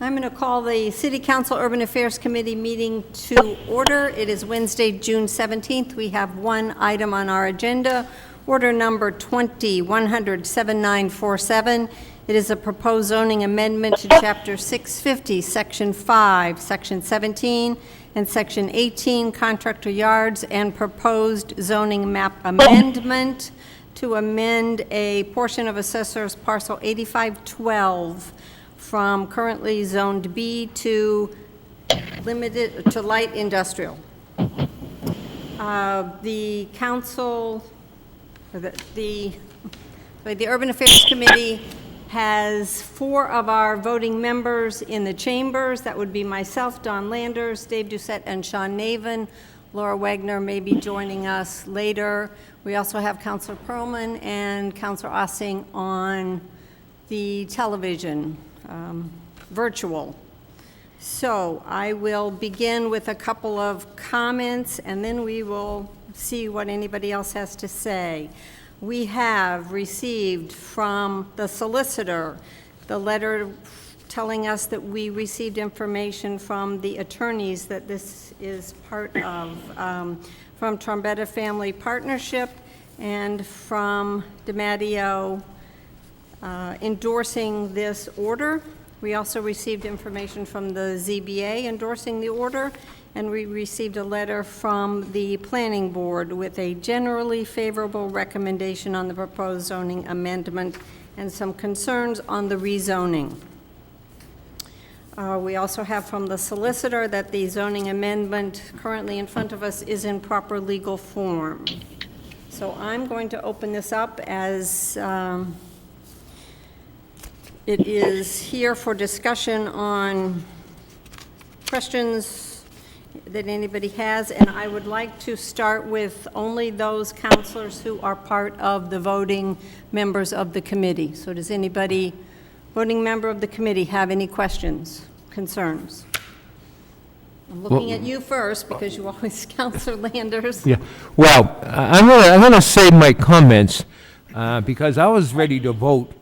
I'm going to call the City Council Urban Affairs Committee meeting to order. It is Wednesday, June 17th. We have one item on our agenda, order number 20-100-7947. It is a proposed zoning amendment to Chapter 650, Section 5, Section 17, and Section 18, contractor yards, and proposed zoning map amendment to amend a portion of Assessor's Parcel 8512 from currently zoned B to limited to light industrial. The council, the Urban Affairs Committee has 4 of our voting members in the chambers. That would be myself, Don Landers, Dave Doucette, and Sean Navin. Laura Wagner may be joining us later. We also have Councilor Perlman and Councilor Ossing on the television, virtual. So I will begin with a couple of comments, and then we will see what anybody else has to say. We have received from the solicitor the letter telling us that we received information from the attorneys that this is part of, from Trombetta Family Partnership and from DiMatteo endorsing this order. We also received information from the ZBA endorsing the order, and we received a letter from the Planning Board with a generally favorable recommendation on the proposed zoning amendment and some concerns on the rezoning. We also have from the solicitor that the zoning amendment currently in front of us is in proper legal form. So I'm going to open this up as it is here for discussion on questions that anybody has, and I would like to start with only those councilors who are part of the voting members of the committee. So does anybody, voting member of the committee, have any questions, concerns? I'm looking at you first because you always Councilor Landers. Yeah, well, I'm gonna save my comments because I was ready to vote,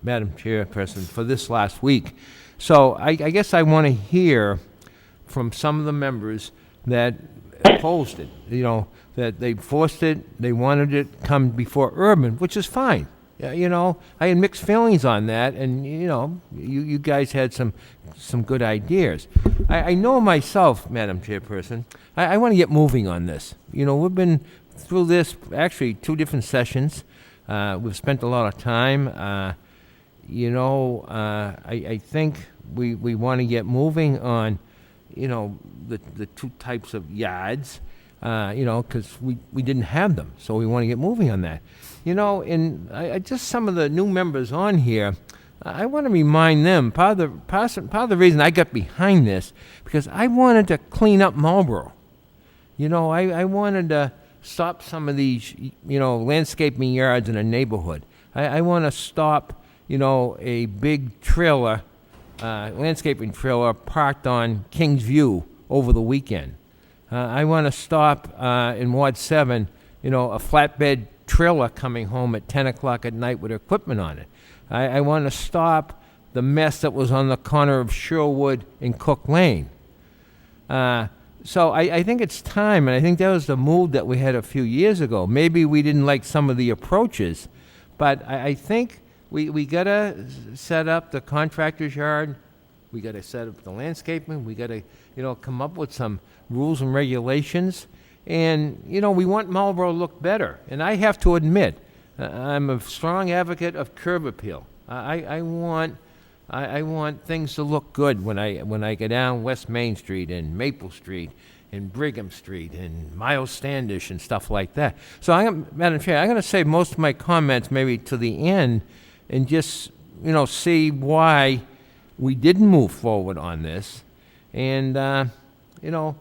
Madam Chairperson, for this last week. So I guess I want to hear from some of the members that opposed it, you know, that they forced it, they wanted it come before urban, which is fine. You know, I had mixed feelings on that, and, you know, you guys had some good ideas. I know myself, Madam Chairperson, I want to get moving on this. You know, we've been through this, actually, 2 different sessions. We've spent a lot of time. You know, I think we want to get moving on, you know, the 2 types of yards, you know, because we didn't have them, so we want to get moving on that. You know, and I just some of the new members on here, I want to remind them, part of the reason I got behind this, because I wanted to clean up Marlborough. You know, I wanted to stop some of these, you know, landscaping yards in a neighborhood. I want to stop, you know, a big trailer, landscaping trailer parked on Kings View over the weekend. I want to stop in Ward 7, you know, a flatbed trailer coming home at 10 o'clock at night with equipment on it. I want to stop the mess that was on the corner of Sherwood and Cook Lane. So I think it's time, and I think that was the move that we had a few years ago. Maybe we didn't like some of the approaches, but I think we got to set up the contractor's yard. We got to set up the landscaping. We got to, you know, come up with some rules and regulations. And, you know, we want Marlborough to look better. And I have to admit, I'm a strong advocate of curb appeal. I want things to look good when I go down West Main Street and Maple Street and Brigham Street and Miles Standish and stuff like that. So, Madam Chair, I'm going to save most of my comments maybe to the end and just, you know, see why we didn't move forward on this and, you know,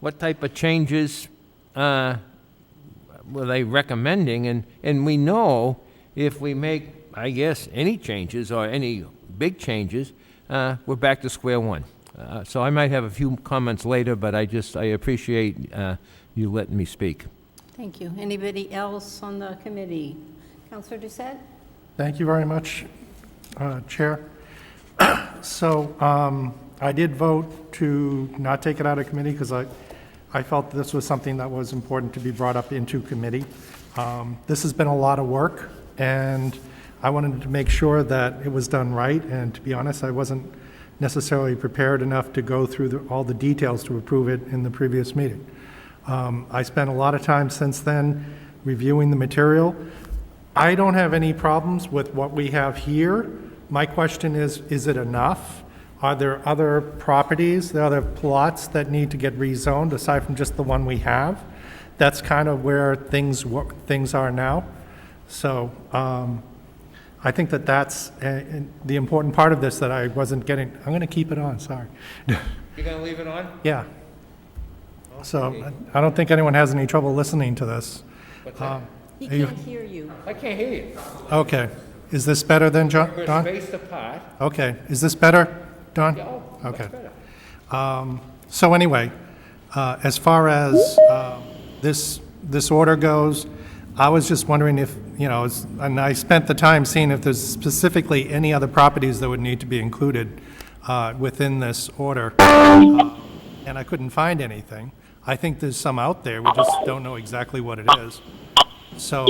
what type of changes were they recommending? And we know if we make, I guess, any changes or any big changes, we're back to square one. So I might have a few comments later, but I appreciate you letting me speak. Thank you. Anybody else on the committee? Councilor Doucette? Thank you very much, Chair. So I did vote to not take it out of committee because I felt this was something that was important to be brought up into committee. This has been a lot of work, and I wanted to make sure that it was done right, and to be honest, I wasn't necessarily prepared enough to go through all the details to approve it in the previous meeting. I spent a lot of time since then reviewing the material. I don't have any problems with what we have here. My question is it enough? Are there other properties, there are other plots that need to get rezoned aside from just the one we have? That's kind of where things are now. So I think that's the important part of this that I wasn't getting. I'm going to keep it on, sorry. You're going to leave it on? Yeah. So I don't think anyone has any trouble listening to this. What's that? He can't hear you. I can't hear you. Okay. Is this better then, Don? We're spaced apart. Okay. Is this better, Don? Yeah, oh, much Okay. better. So anyway, as far as this order goes, I was just wondering if, and I spent the time seeing if there's specifically any other properties that would need to be included within this order, and I couldn't find anything. I think there's some out there, we just don't know exactly what it is. So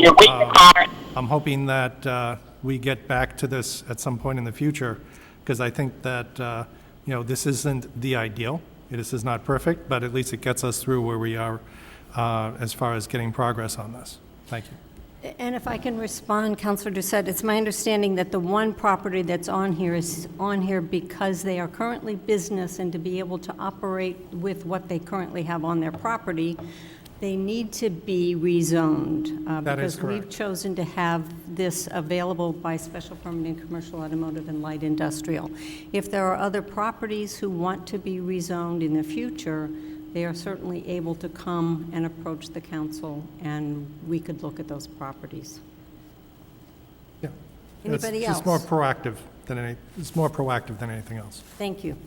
I'm hoping that we get back to this at some point in the future, because I think that, this isn't the ideal. This is not perfect, but at least it gets us through where we are as far as getting progress on this. Thank you. And if I can respond, Councilor Doucette, it's my understanding that the one property that's on here is on here because they are currently business, and to be able to operate with what they currently have on their property, they need to be rezoned. That is Because we've correct. chosen to have this available by special permit in commercial, automotive, and light industrial. If there are other properties who want to be rezoned in the future, they are certainly able to come and approach the council, and we could look at those properties. Yeah. Anybody It's else? more proactive than anything else. Thank you.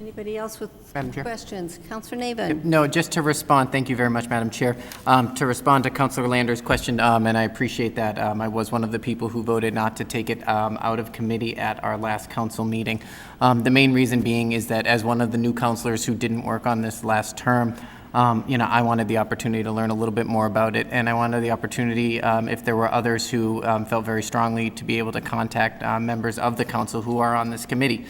Anybody else with Madam Chair? questions? Councilor Navin? No, just to respond, thank you very much, Madam Chair. To respond to Councilor Lander's question, and I appreciate that. I was one of the people who voted not to take it out of committee at our last council meeting. The main reason being is that as one of the new councilors who didn't work on this last term, I wanted the opportunity to learn a little bit more about it, and I wanted the opportunity, if there were others who felt very strongly, to be able to contact members of the council who are on this committee.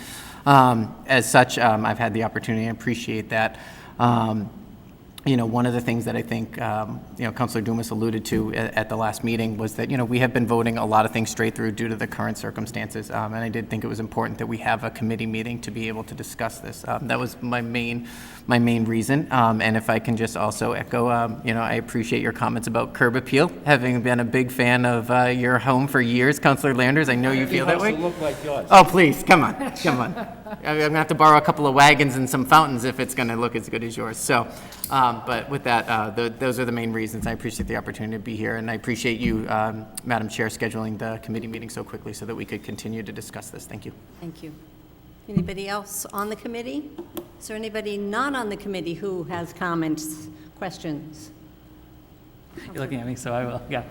As such, I've had the opportunity, I appreciate that. One of the things that I think, Councilor Dumas alluded to at the last meeting was that, we have been voting a lot of things straight through due to the current circumstances. And I did think it was important that we have a committee meeting to be able to discuss this. That was my main reason. And if I can just also echo, I appreciate your comments about curb appeal. Having been a big fan of your home for years, Councilor Landers, I know you feel that way. Look like yours. Oh, please, come on. I'm going to have to borrow a couple of wagons and some fountains if it's going to look as good as yours. So, but with that, those are the main reasons. I appreciate the opportunity to be here, and I appreciate you, Madam Chair, scheduling the committee meeting so quickly so that we could continue to discuss this. Thank you. Thank you. Anybody else on the committee? Is there anybody not on the committee who has comments, questions? You're looking at me, so I will, yeah.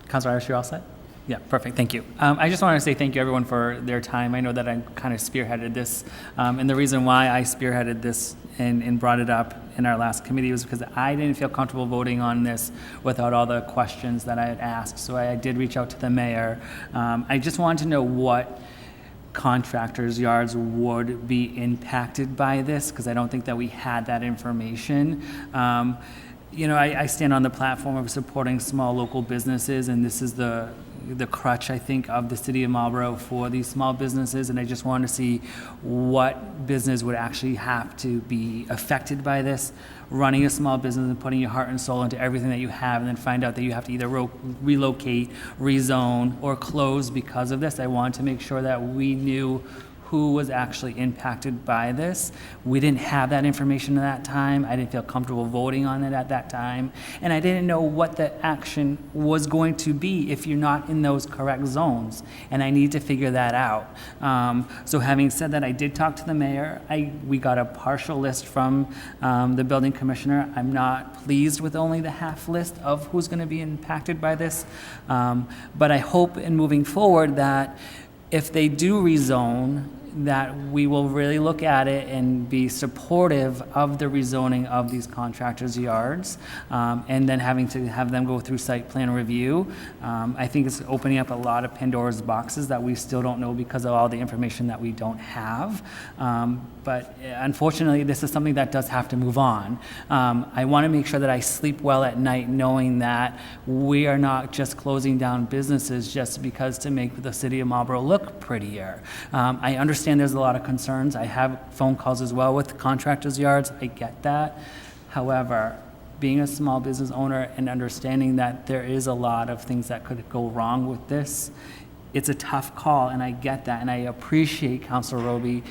Councilor Irish, you're all set? Yeah, perfect, thank you. I just want to say thank you, everyone, for their time. I know that I kind of spearheaded this, and the reason why I spearheaded this and brought it up in our last committee was because I didn't feel comfortable voting on this without all the questions that I had asked, so I did reach out to the mayor. I just wanted to know what contractors' yards would be impacted by this, because I don't think that we had that information. I stand on the platform of supporting small local businesses, and this is the crutch, I think, of the city of Marlborough for these small businesses, and I just wanted to see what business would actually have to be affected by this. Running a small business and putting your heart and soul into everything that you have, and then find out that you have to either relocate, rezone, or close because of this. I wanted to make sure that we knew who was actually impacted by this. We didn't have that information at that time. I didn't feel comfortable voting on it at that time. And I didn't know what the action was going to be if you're not in those correct zones. And I need to figure that out. So having said that, I did talk to the mayor. We got a partial list from the building commissioner. I'm not pleased with only the half list of who's going to be impacted by this. But I hope in moving forward that if they do rezone, that we will really look at it and be supportive of the rezoning of these contractors' yards, and then having to have them go through site plan review. I think it's opening up a lot of Pandora's boxes that we still don't know because of all the information that we don't have. But unfortunately, this is something that does have to move on. I want to make sure that I sleep well at night knowing that we are not just closing down businesses just because to make the city of Marlborough look prettier. I understand there's a lot of concerns. I have phone calls as well with contractors' yards. I get that. However, being a small business owner and understanding that there is a lot of things that could go wrong with this, it's a tough call, and I get that, and I appreciate Councilor Roby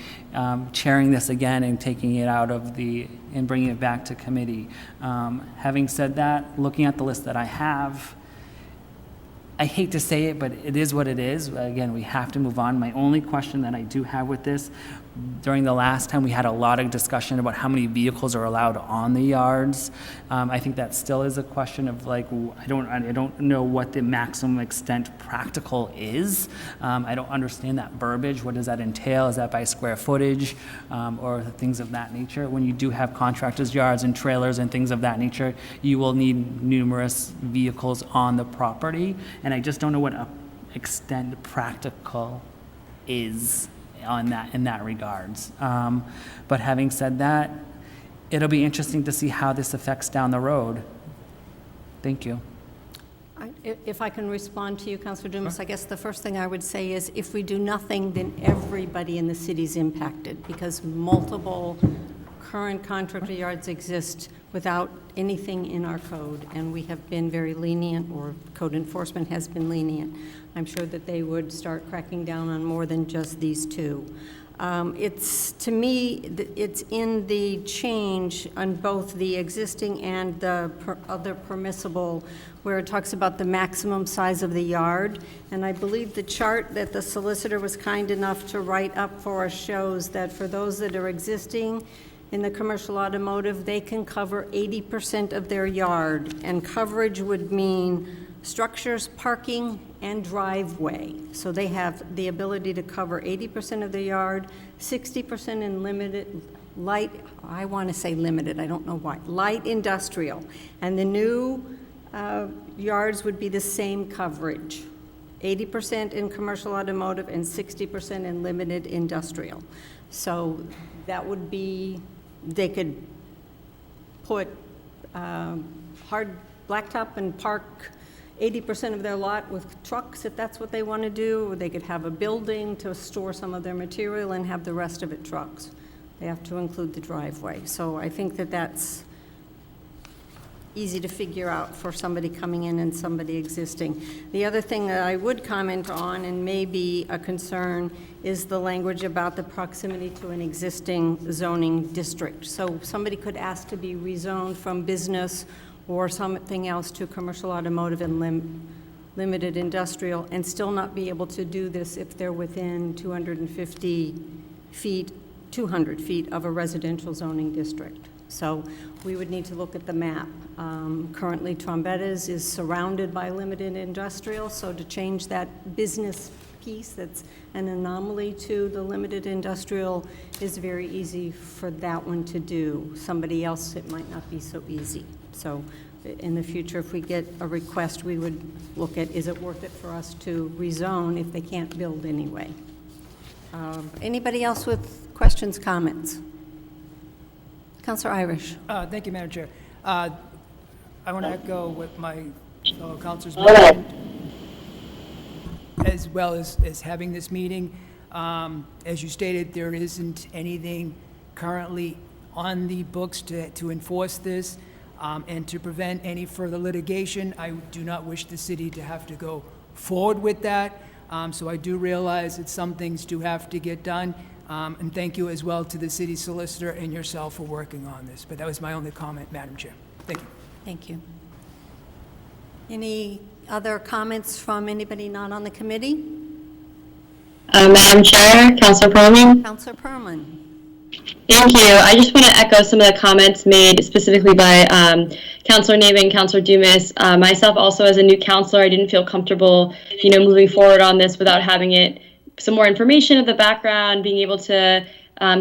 chairing this again and taking it out of and bringing it back to committee. Having said that, looking at the list that I have, I hate to say it, but it is what it is. Again, we have to move on. My only question that I do have with this, during the last time, we had a lot of discussion about how many vehicles are allowed on the yards. I think that still is a question of like, I don't know what the maximum extent practical is. I don't understand that verbiage. What does that entail? Is that by square footage or things of that nature? When you do have contractors' yards and trailers and things of that nature, you will need numerous vehicles on the property. And I just don't know what extent practical is on that, in that regards. But having said that, it'll be interesting to see how this affects down the road. Thank you. If I can respond to you, Councilor Dumas, I guess the first thing I would say is if we do nothing, then everybody in the city's impacted because multiple current contractor yards exist without anything in our code, and we have been very lenient, or code enforcement has been lenient. I'm sure that they would start cracking down on more than just these two. It's, to me, it's in the change on both the existing and the other permissible, where it talks about the maximum size of the yard. And I believe the chart that the solicitor was kind enough to write up for us shows that for those that are existing in the commercial automotive, they can cover 80% of their yard, and coverage would mean structures, parking, and driveway. So they have the ability to cover 80% of their yard, 60% in limited, light, I want to say limited, I don't know why, light industrial. And the new yards would be the same coverage, 80% in commercial automotive and 60% in limited industrial. So that would be, they could put hard blacktop and park 80% of their lot with trucks, if that's what they want to do, or they could have a building to store some of their material and have the rest of it trucks. They have to include the driveway. So I think that that's easy to figure out for somebody coming in and somebody existing. The other thing that I would comment on, and maybe a concern, is the language about the proximity to an existing zoning district. So somebody could ask to be rezoned from business or something else to commercial automotive and limited industrial and still not be able to do this if they're within 250 feet, 200 feet of a residential zoning district. So we would need to look at the map. Currently, Trombetta's is surrounded by limited industrial, so to change that business piece that's an anomaly to the limited industrial is very easy for that one to do. Somebody else, it might not be so easy. So in the future, if we get a request, we would look at, is it worth it for us to rezone if they can't build anyway? Anybody else with questions, comments? Councilor Irish. Thank you, Madam Chair. I want to echo what my fellow councilors mentioned, as well as having this meeting. As you stated, there isn't anything currently on the books to enforce this, and to prevent any further litigation. I do not wish the city to have to go forward with that. So I do realize that some things do have to get done. And thank you as well to the city solicitor and yourself for working on this. But that was my only comment, Madam Chair. Thank you. Thank you. Any other comments from anybody not on the committee? Madam Chair, Councilor Perlman. Councilor Perlman. Thank you. I just want to echo some of the comments made specifically by Councilor Navin and Councilor Dumas. Myself also as a new councilor, I didn't feel comfortable, moving forward on this without having some more information of the background, being able to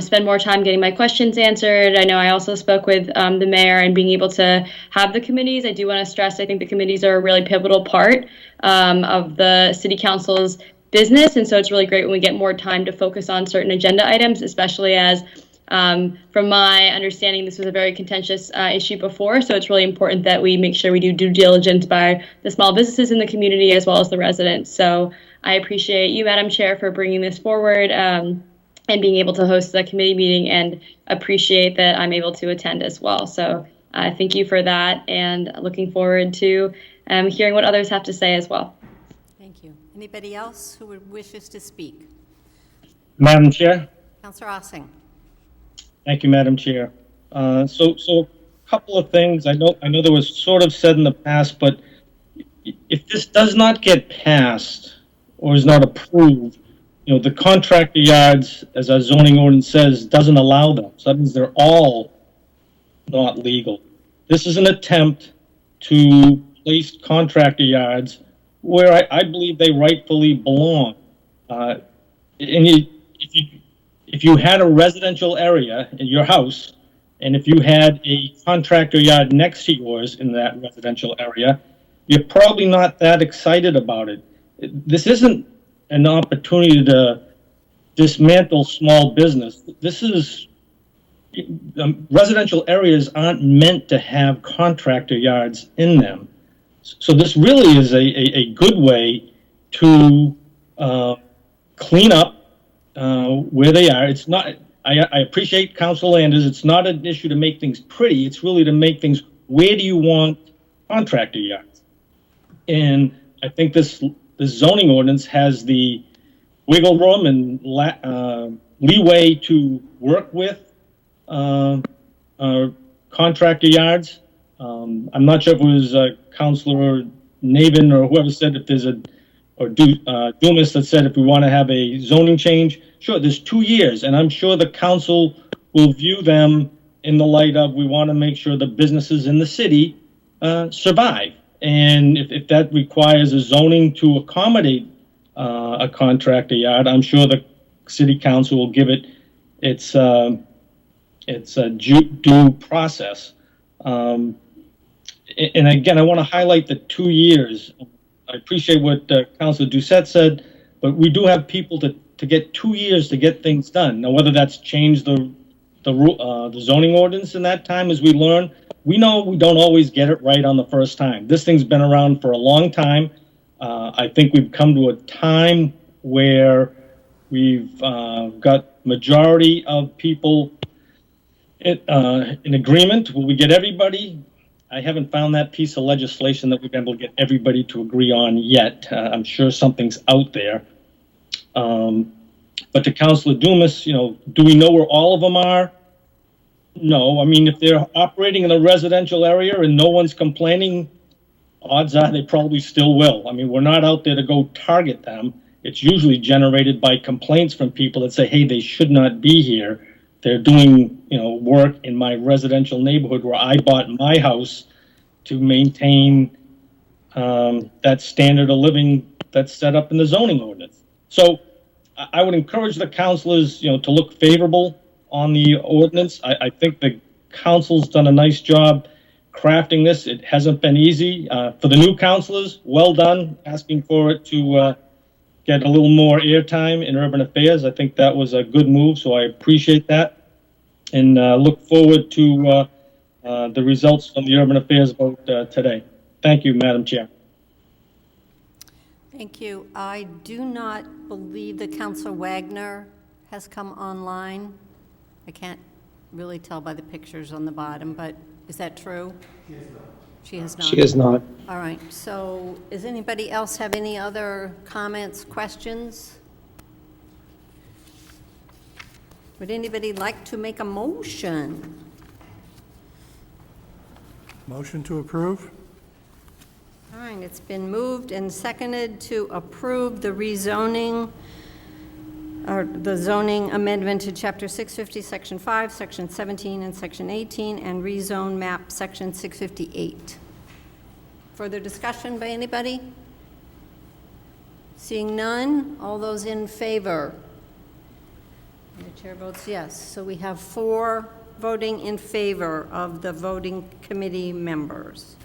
spend more time getting my questions answered. I know I also spoke with the mayor and being able to have the committees. I do want to stress, I think the committees are a really pivotal part of the city council's business. And so it's really great when we get more time to focus on certain agenda items, especially as, from my understanding, this was a very contentious issue before. So it's really important that we make sure we do due diligence by the small businesses in the community as well as the residents. So I appreciate you, Madam Chair, for bringing this forward and being able to host the committee meeting, and appreciate that I'm able to attend as well. So thank you for that, and looking forward to hearing what others have to say as well. Thank you. Anybody else who wishes to speak? Madam Chair. Councilor Ossing. Thank you, Madam Chair. So a couple of things. I know there was sort of said in the past, but if this does not get passed or is not approved, the contractor yards, as our zoning ordinance says, doesn't allow them. So that means they're all not legal. This is an attempt to place contractor yards where I believe they rightfully belong. If you had a residential area in your house, and if you had a contractor yard next to yours in that residential area, you're probably not that excited about it. This isn't an opportunity to dismantle small business. This is, residential areas aren't meant to have contractor yards in them. So this really is a good way to clean up where they are. It's not, I appreciate Council Landers. It's not an issue to make things pretty. It's really to make things, where do you want contractor yards? And I think this zoning ordinance has the wiggle room and leeway to work with contractor yards. I'm not sure if it was Councilor Navin or whoever said if there's Dumas that said if we want to have a zoning change. Sure, there's 2 years, and I'm sure the council will view them in the light of, we want to make sure the businesses in the city survive. And if that requires a zoning to accommodate a contractor yard, I'm sure the city council will give it its due process. And again, I want to highlight the 2 years. I appreciate what Councilor Doucette said, but we do have people to get 2 years to get things done. Now, whether that's changed the zoning ordinance in that time, as we learn, we know we don't always get it right on the first time. This thing's been around for a long time. I think we've come to a time where we've got majority of people in agreement. Will we get everybody? I haven't found that piece of legislation that we've been able to get everybody to agree on yet. I'm sure something's out there. But to Councilor Dumas, do we know where all of them are? No. I mean, if they're operating in a residential area and no one's complaining, odds are they probably still will. I mean, we're not out there to go target them. It's usually generated by complaints from people that say, hey, they should not be here. They're doing, work in my residential neighborhood where I bought my house to maintain that standard of living that's set up in the zoning ordinance. So I would encourage the councilors, to look favorable on the ordinance. I think the council's done a nice job crafting this. It hasn't been easy. For the new councilors, well done, asking for it to get a little more airtime in urban affairs. I think that was a good move, so I appreciate that. And look forward to the results from the urban affairs vote today. Thank you, Madam Chair. Thank you. I do not believe that Councilor Wagner has come online. I can't really tell by the pictures on the bottom, but is that true? She has not. She is not. All right, so does anybody else have any other comments, questions? Would anybody like to make a motion? Motion to approve? All right, it's been moved and seconded to approve the rezoning, or the zoning amendment to Chapter 650, Section 5, Section 17, and Section 18, and rezone map Section 658. Further discussion by anybody? Seeing none, all those in favor? And the chair votes yes. So we have 4 voting in favor of the voting committee members,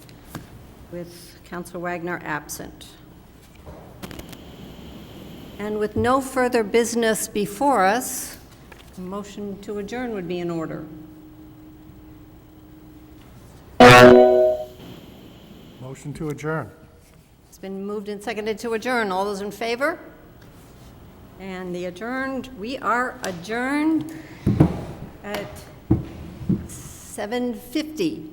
with Councilor Wagner absent. And with no further business before us, a motion to adjourn would be in order. Motion to adjourn. It's been moved and seconded to adjourn. All those in favor? And we are adjourned at 7:50.